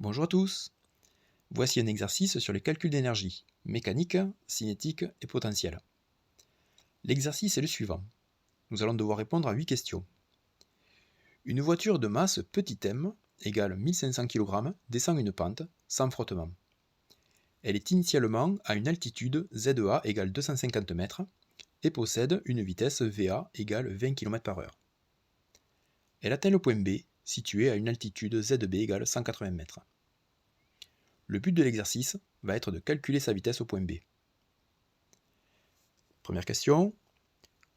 Bonjour à tous. Voici un exercice sur les calculs d'énergie, mécanique, cinétique et potentielle. L'exercice est le suivant. Nous allons devoir répondre à 8 questions. Une voiture de masse petit m égale 1500 kg descend une pente sans frottement. Elle est initialement à une altitude ZA égale 250 mètres et possède une vitesse VA égale 20 km/h. Elle atteint le point B, situé à une altitude ZB égale 180 mètres. Le but de l'exercice va être de calculer sa vitesse au point B. Première question.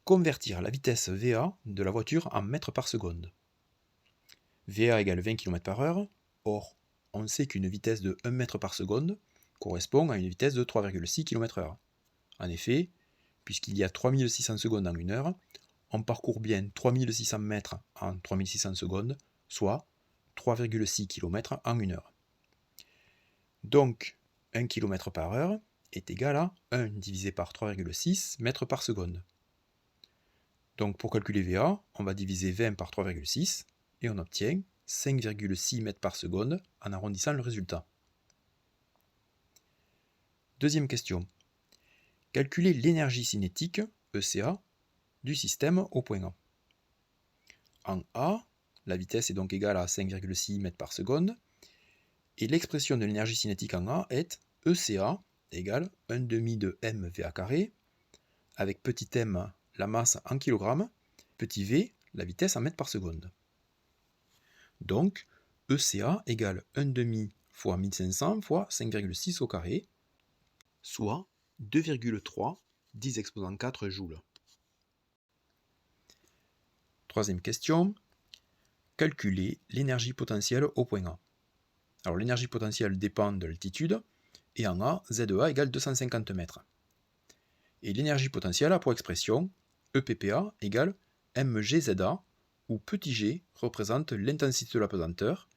Convertir la vitesse VA de la voiture en mètres par seconde. VA égale 20 km/h. Or, on sait qu'une vitesse de 1 mètre par seconde correspond à une vitesse de 3,6 km/h. En effet, puisqu'il y a 3600 secondes en une heure, on parcourt bien 3600 mètres en 3600 secondes, soit 3,6 km en une heure. Donc, 1 km/h est égal à 1 divisé par 3,6 mètres par seconde. Donc pour calculer VA, on va diviser 20 par 3,6 et on obtient 5,6 mètres par seconde en arrondissant le résultat. Deuxième question. Calculer l'énergie cinétique, ECA, du système au point A. En A, la vitesse est donc égale à 5,6 mètres par seconde et l'expression de l'énergie cinétique en A est ECA égale 1/2 de mVA carré avec petit m la masse en kilogrammes, petit v la vitesse en mètres par seconde. Donc, ECA égale 1/2 fois 1500 fois 5,6 au carré, soit 2,3 10 exposant 4 joules. Troisième question. Calculer l'énergie potentielle au point A. Alors l'énergie potentielle dépend de l'altitude, et en A, ZA égale 250 mètres. Et l'énergie potentielle a pour expression EPPA égale mgZA, où petit g représente l'intensité de la pesanteur,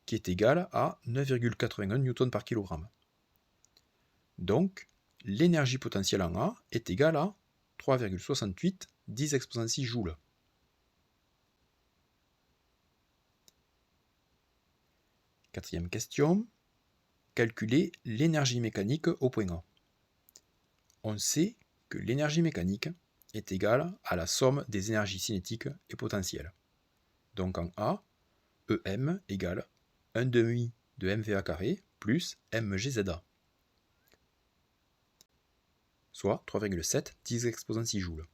qui est égale à 9,81 Newton par kg. Donc, l'énergie potentielle en A est égale à 3,68 10 exposant 6 joules. Quatrième question. Calculer l'énergie mécanique au point A. On sait que l'énergie mécanique est égale à la somme des énergies cinétiques et potentielles. Donc en A, EM égale 1/2 de mVA carré plus mgZA, soit 3,7 10 exposant 6 joules.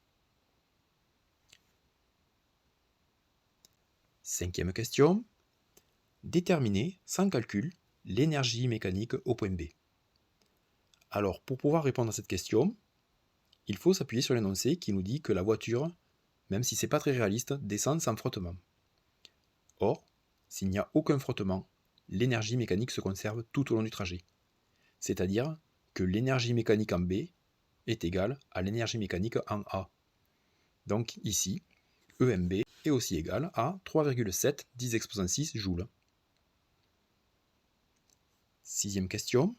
Cinquième question. Déterminer, sans calcul, l'énergie mécanique au point B. Alors, pour pouvoir répondre à cette question, il faut s'appuyer sur l'énoncé qui nous dit que la voiture, même si c'est pas très réaliste, descend sans frottement. Or, s'il n'y a aucun frottement, l'énergie mécanique se conserve tout au long du trajet. C'est-à-dire que l'énergie mécanique en B est égale à l'énergie mécanique en A. Donc ici, EMB est aussi égal à 3,7 10 exposant 6 joules. Sixième question.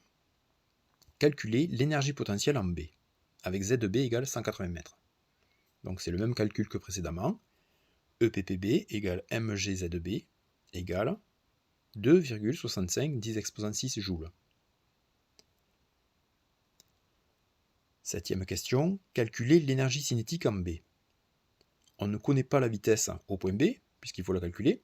Calculer l'énergie potentielle en B, avec ZB égale 180 mètres. Donc c'est le même calcul que précédemment. EPPB égale mgZB égale 2,65 10 exposant 6 joules. Septième question. Calculer l'énergie cinétique en B. On ne connaît pas la vitesse au point B, puisqu'il faut la calculer,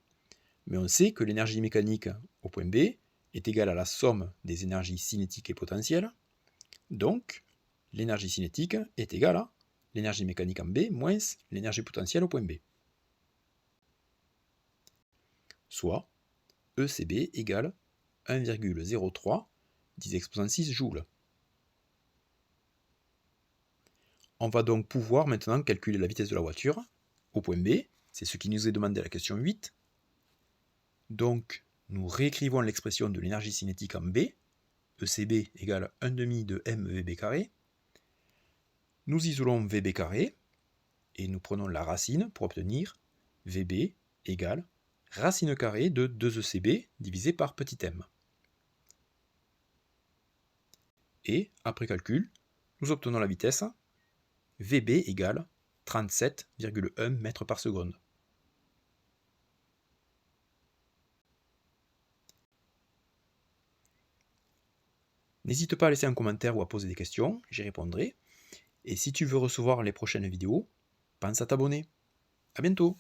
mais on sait que l'énergie mécanique au point B est égale à la somme des énergies cinétiques et potentielles. Donc, l'énergie cinétique est égale à l'énergie mécanique en B moins l'énergie potentielle au point B. Soit ECB égale 1,03 10 exposant 6 joules. On va donc pouvoir maintenant calculer la vitesse de la voiture au point B, c'est ce qui nous est demandé à la question 8. Donc, nous réécrivons l'expression de l'énergie cinétique en B, ECB égale 1/2 de mVB carré. Nous isolons VB carré, et nous prenons la racine pour obtenir VB égale racine carrée de 2ECB divisé par petit m. Et, après calcul, nous obtenons la vitesse VB égale 37,1 mètres par seconde. N'hésite pas à laisser un commentaire ou à poser des questions, j'y répondrai. Et si tu veux recevoir les prochaines vidéos, pense à t'abonner. À bientôt!